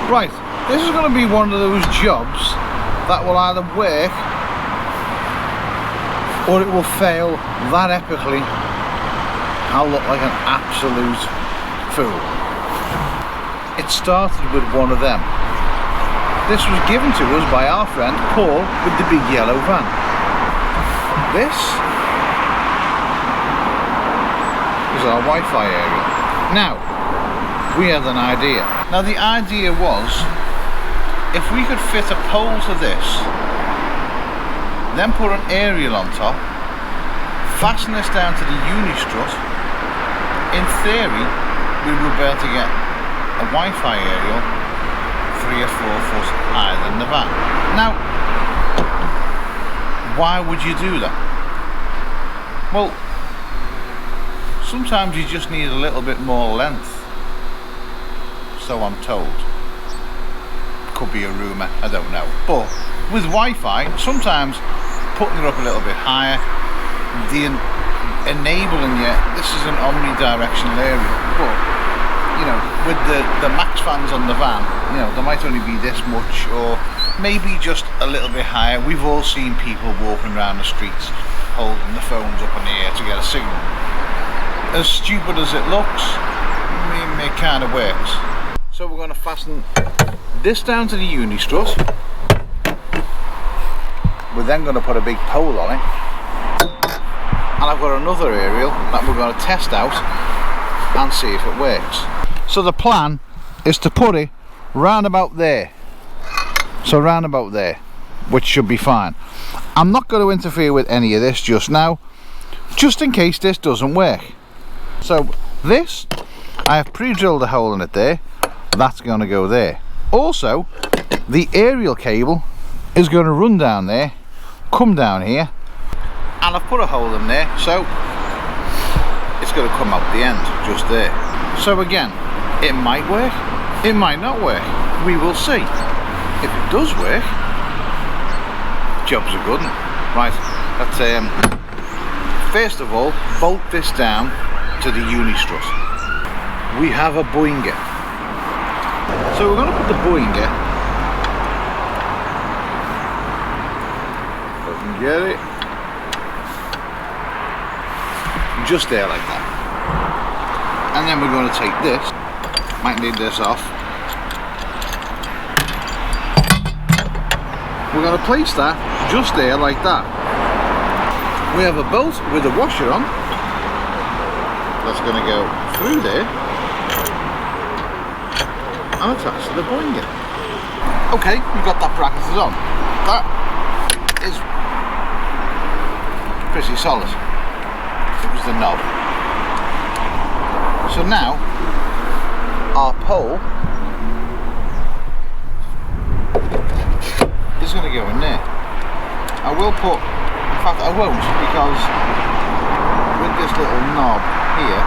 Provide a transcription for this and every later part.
Right, this is going to be one of those jobs that will either work or it will fail that epically. I'll look like an absolute fool. It started with one of them. This was given to us by our friend Paul with the big yellow van. This is our Wi-Fi area. Now, we had an idea. Now the idea was, if we could fit a pole to this, then put an aerial on top, fasten this down to the uni-strut, in theory we would be able to get a Wi-Fi aerial 3 or 4 foot higher than the van. Now, why would you do that? Well, sometimes you just need a little bit more length, so I'm told. Could be a rumour, I don't know. But with Wi-Fi, sometimes putting it up a little bit higher, enabling you, this is an omnidirectional area, but you know, with the max fans on the van, you know, there might only be this much, or maybe just a little bit higher. We've all seen people walking around the streets holding the phones up in the air to get a signal. As stupid as it looks, it kind of works. So we're going to fasten this down to the uni strut. We're then going to put a big pole on it, and I've got another aerial that we're going to test out and see if it works. So the plan is to put it round about there. So round about there, which should be fine. I'm not going to interfere with any of this just now, just in case this doesn't work. So this, I have pre-drilled a hole in it there. That's going to go there. Also, the aerial cable is going to run down there, come down here, and I've put a hole in there, so it's going to come out the end, just there. So again, it might work, it might not work. We will see. If it does work, job's a good one. Right, let's first of all, bolt this down to the uni strut. We have a boinger. So we're going to put the boinger, if I can get it, just there like that. And then we're going to take this, might need this off. We're going to place that just there like that. We have a bolt with a washer on. That's going to go through there and attach to the boinger. Okay, we've got that bracketed on. That is pretty solid. It was the knob. So now our pole is going to go in there. I will put, in fact I won't, because with this little knob here,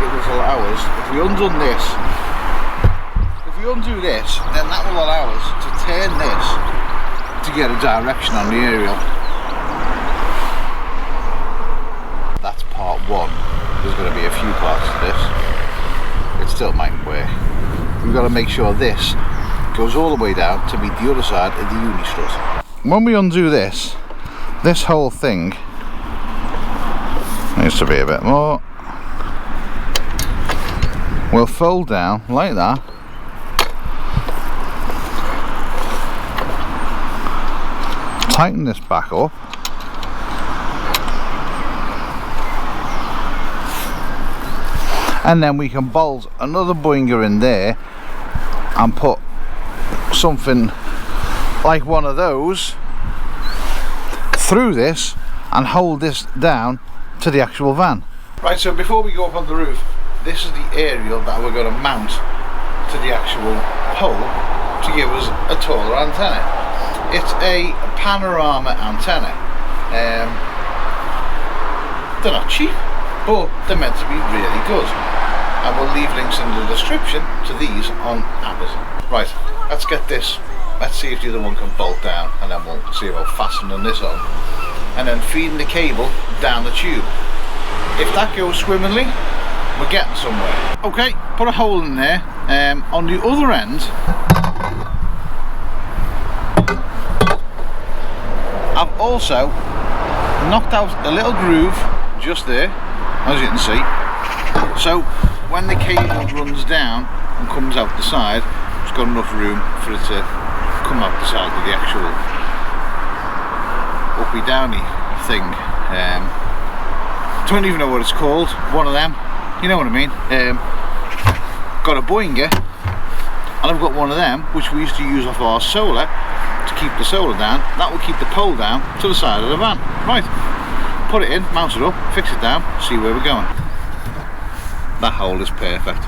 it will allow us, if we undo this, then that will allow us to turn this to get a direction on the aerial. That's part one. There's going to be a few parts to this. It still might work. We've got to make sure this goes all the way down to meet the other side of the uni strut. When we undo this whole thing needs to be a bit more. We'll fold down like that. Tighten this back up. And then we can bolt another boinger in there and put something like one of those through this and hold this down to the actual van. Right, so before we go up on the roof, this is the aerial that we're going to mount to the actual pole to give us a taller antenna. It's a panorama antenna. They're not cheap, but they're meant to be really good. I will leave links in the description to these on Amazon. Right, let's get this. Let's see if the other one can bolt down, and then we'll see about fastening this on, and then feeding the cable down the tube. If that goes swimmingly, we're getting somewhere. Okay, put a hole in there. On the other end, I've also knocked out a little groove just there, as you can see. So when the cable runs down and comes out the side, it's got enough room for it to come out the side of the actual uppy downy thing. Don't even know what it's called. One of them, you know what I mean. Got a Boinger, and I've got one of them which we used to use off our solar to keep the solar down. That will keep the pole down to the side of the van. Right, put it in, mount it up, fix it down, see where we're going. That hole is perfect.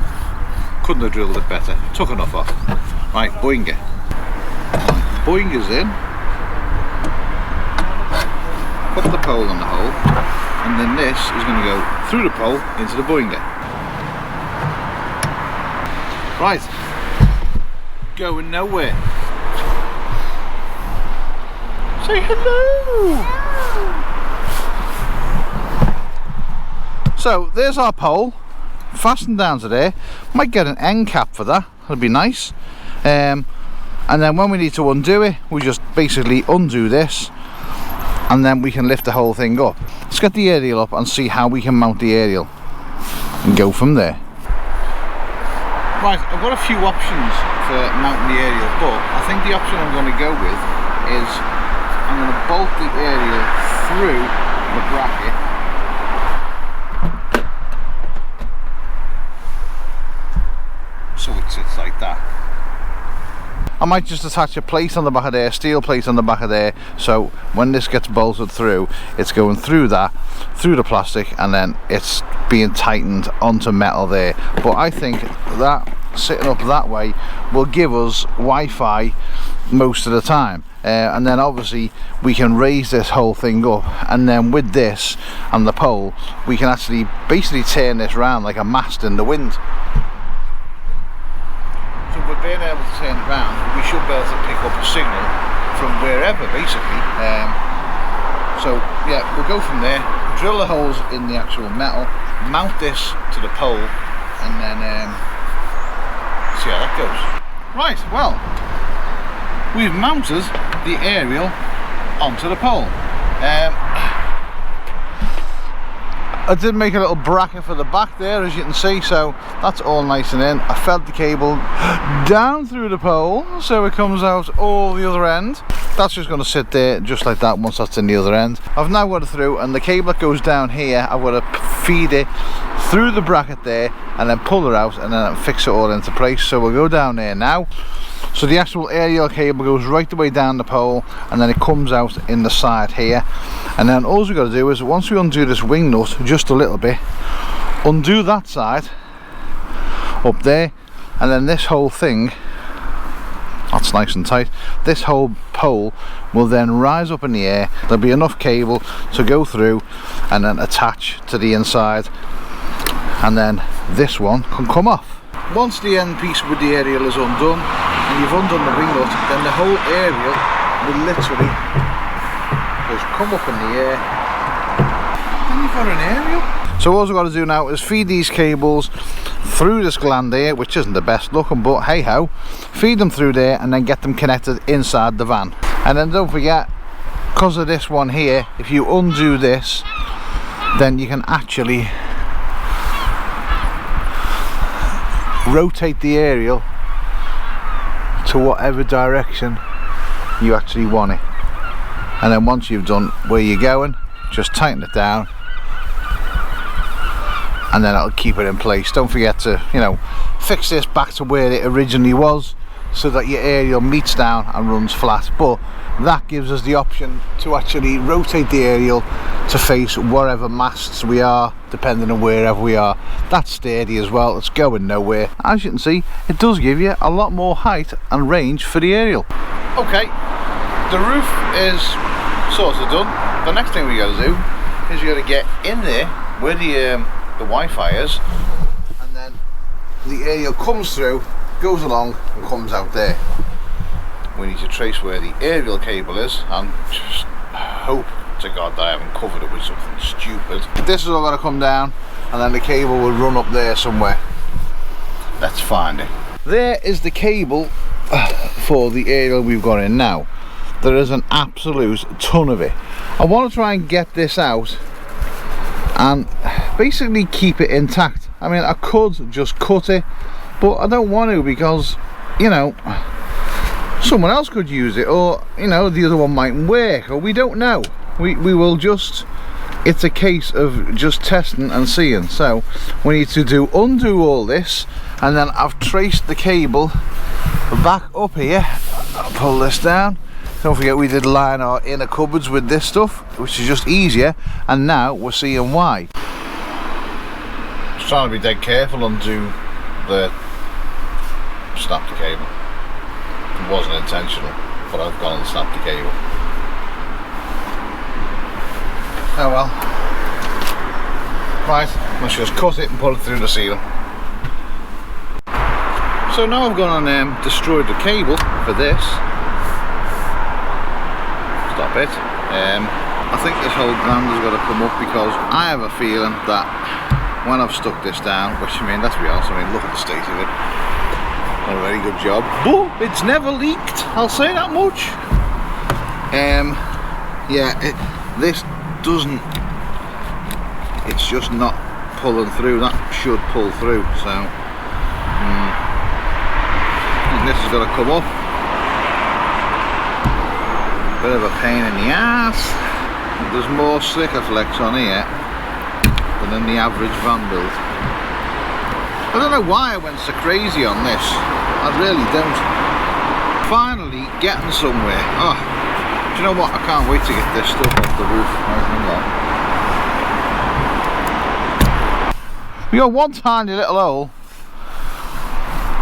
Couldn't have drilled it better. Took enough off. Right, Boinger. Boinger's in. Put the pole on the hole, and then this is going to go through the pole into the Boinger. Right, going nowhere. Say hello. So there's our pole, fastened down to there. Might get an end cap for that. That'd be nice. And then when we need to undo it, we just basically undo this, and then we can lift the whole thing up. Let's get the aerial up and see how we can mount the aerial and go from there. Right, I've got a few options for mounting the aerial, but I think the option I'm going to go with is I'm going to bolt the aerial through the bracket so it sits like that. I might just attach a plate on the back of there, steel plate on the back of there, so when this gets bolted through, it's going through that, through the plastic, and then it's being tightened onto metal there. But I think that sitting up that way will give us Wi-Fi most of the time. And then obviously we can raise this whole thing up, and then with this and the pole we can actually basically turn this round like a mast in the wind. So we're being able to turn it round, we should be able to pick up a signal from wherever basically. So yeah, we'll go from there, drill the holes in the actual metal, mount this to the pole, and then see how that goes. Right, well, we've mounted the aerial onto the pole. I did make a little bracket for the back there, as you can see, so that's all nice and in. I fed the cable down through the pole so it comes out all the other end. That's just going to sit there just like that once that's in the other end. I've now got it through, and the cable that goes down here, I've got to feed it through the bracket there and then pull it out and then fix it all into place. So we'll go down there now. So the actual aerial cable goes right the way down the pole, and then it comes out in the side here. And then all we've got to do is, once we undo this wing nut just a little bit, undo that side up there, and then this whole thing, that's nice and tight, this whole pole will then rise up in the air. There'll be enough cable to go through and then attach to the inside, and then this one can come off. Once the end piece with the aerial is undone, and you've undone the wing nut, then the whole aerial will literally just come up in the air. Then you've got an aerial. So all we've got to do now is feed these cables through this gland here, which isn't the best looking, but hey ho, feed them through there and then get them connected inside the van. And then don't forget, because of this one here, if you undo this, then you can actually rotate the aerial to whatever direction you actually want it. And then once you've done where you're going, just tighten it down, and then that'll keep it in place. Don't forget to, you know, fix this back to where it originally was, so that your aerial meets down and runs flat. But that gives us the option to actually rotate the aerial to face wherever masts we are, depending on wherever we are. That's sturdy as well, it's going nowhere. As you can see, it does give you a lot more height and range for the aerial. Okay, the roof is sort of done. The next thing we got to do is you got to get in there where the Wi-Fi is, and then the aerial comes through, goes along and comes out there. We need to trace where the aerial cable is and just hope to God that I haven't covered it with something stupid. This is all going to come down, and then the cable will run up there somewhere. Let's find it. there is the cable for the aerial we've got in now. There is an absolute ton of it. I want to try and get this out and basically keep it intact. I mean, I could just cut it, but I don't want to, because, you know, someone else could use it, or, you know, the other one mightn't work, or we don't know. We will just, it's a case of just testing and seeing. So we need to undo all this, and then I've traced the cable back up here. I'll pull this down. Don't forget, we did line our inner cupboards with this stuff, which is just easier, and now we're seeing why. Just trying to be dead careful, undo the snap the cable. It wasn't intentional, but I've gone and snapped the cable. Oh well. Right, let's just cut it and put it through the ceiling. So now I've gone and destroyed the cable for this. Stop it. I think this whole gland has got to come up, because I have a feeling that when I've stuck this down, which, I mean, let's be honest, I mean, look at the state of it. Not a very good job, but it's never leaked, I'll say that much. Yeah, this doesn't, it's just not pulling through. That should pull through, so and this has got to come up. Bit of a pain in the ass. There's more Sikaflex on here than in the average van build. I don't know why I went so crazy on this. I really don't. Finally getting somewhere. Oh, do you know what? I can't wait to get this stuff off the roof. We got one tiny little hole.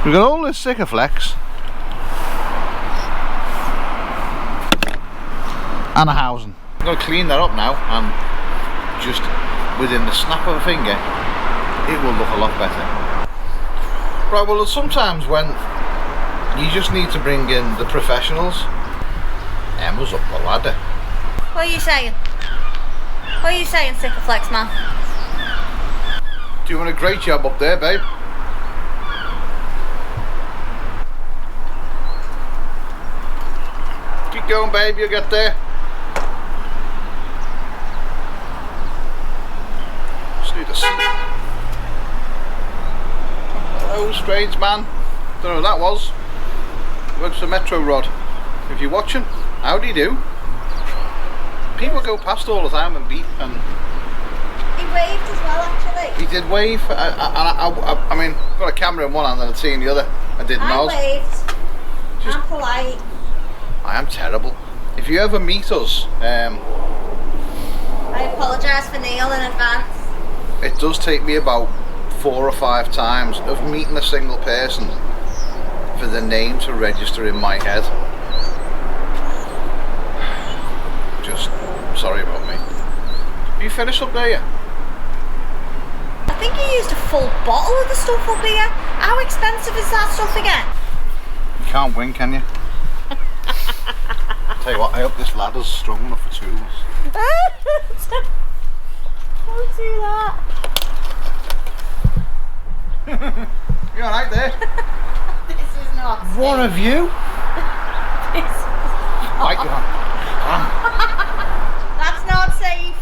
We've got all this Sikaflex and a housing. I'm going to clean that up now, and just within the snap of a finger it will look a lot better. Right, well, sometimes when you just need to bring in the professionals. Emma's up the ladder. What are you saying? What are you saying, Sikaflex man? Doing a great job up there, babe. Keep going, babe, you'll get there. Just need a snap. Hello, strange man. Don't know who that was. Works for Metro Rod. If you're watching, how do you do? People go past all the time and beep, and he waved as well, actually. He did wave. I mean, I've got a camera in one hand and a tea in the other. I did nod. I waved. I'm polite. I am terrible. If you ever meet us, I apologise for Neil in advance. It does take me about 4 or 5 times of meeting a single person for the name to register in my head. Just sorry about me. Are you finished up there yet? I think you used a full bottle of the stuff up here. How expensive is that stuff again? You can't win, can you? Tell you what, I hope this ladder's strong enough for tools. Don't do that. You alright there? This is not safe. What have you? This is Right, go on. That's not safe.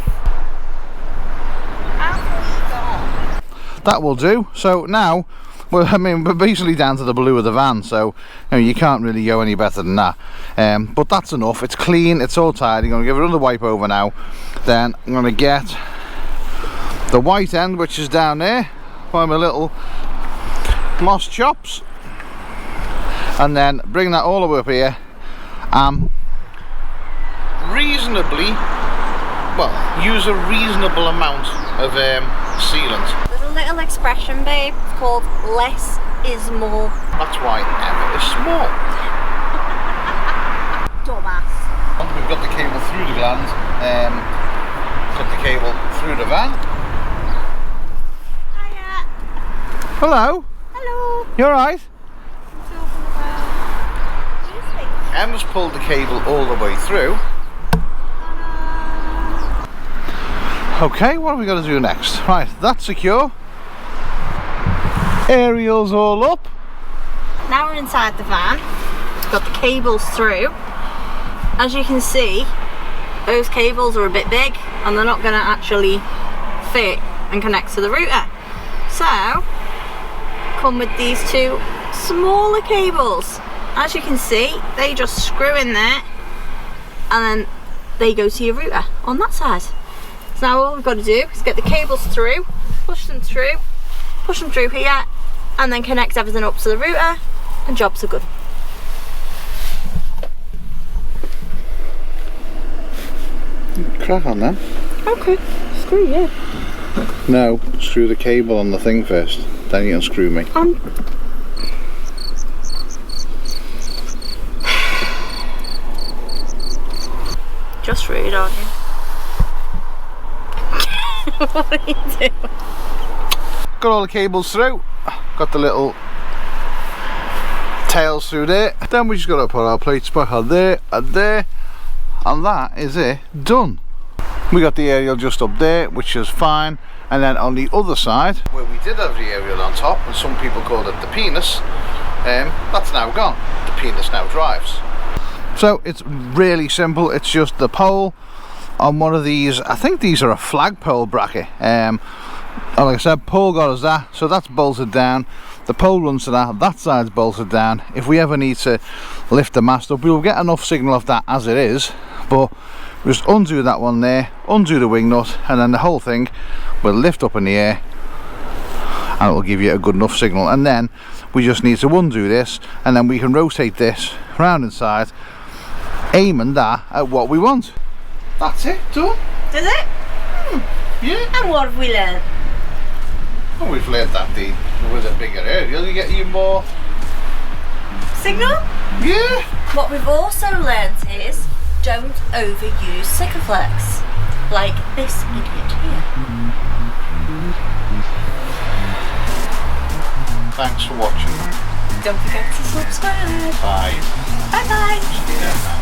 That will do. So now, well, I mean, we're basically down to the blue of the van, so you know, you can't really go any better than that. But that's enough. It's clean, it's all tidy. I'm going to give it another wipe over now. Then I'm going to get the white end, which is down there by my little moss chops, and then bring that all the way up here. Reasonably, well, use a reasonable amount of sealant. There's a little expression, babe, it's called less is more. That's why Emma is small. Dumbass. We've got the cable through the gland, got the cable through the van. Hiya. Hello. Hello. You alright? Emma's pulled the cable all the way through. Okay, what have we got to do next? Right, that's secure. Aerial's all up. now we're inside the van. Got the cables through. As you can see, those cables are a bit big and they're not going to actually fit and connect to the router. So, come with these two smaller cables. As you can see, they just screw in there and then they go to your router on that side. So now all we've got to do is get the cables through, push them through here, and then connect everything up to the router, and jobs are good. Crack on then. Okay, screw you. No, screw the cable on the thing first, then you can screw me. Just rude, aren't you? What are you doing? Got all the cables through, got the little tails through there. Then we just got to put our plates back on there and there, and that is it, done. We got the aerial just up there, which is fine, and then on the other side, where we did have the aerial on top, and some people called it the penis, that's now gone. The penis now drives. So it's really simple. It's just the pole on one of these. I think these are a flagpole bracket. And like I said, pole got us that, so that's bolted down. The pole runs to that side's bolted down. If we ever need to lift the mast up, we'll get enough signal off that as it is, but we just undo that one there, undo the wing nut, and then the whole thing will lift up in the air and it will give you a good enough signal. And then we just need to undo this, and then we can rotate this round inside, aiming that at what we want. That's it, done. Does it? Yeah. And what have we learned? Well, we've learned that with a bigger aerial you get you more Signal? Yeah. What we've also learned is don't overuse Sikaflex, like this idiot here. Thanks for watching. Don't forget to subscribe. Bye. Bye bye. Yeah.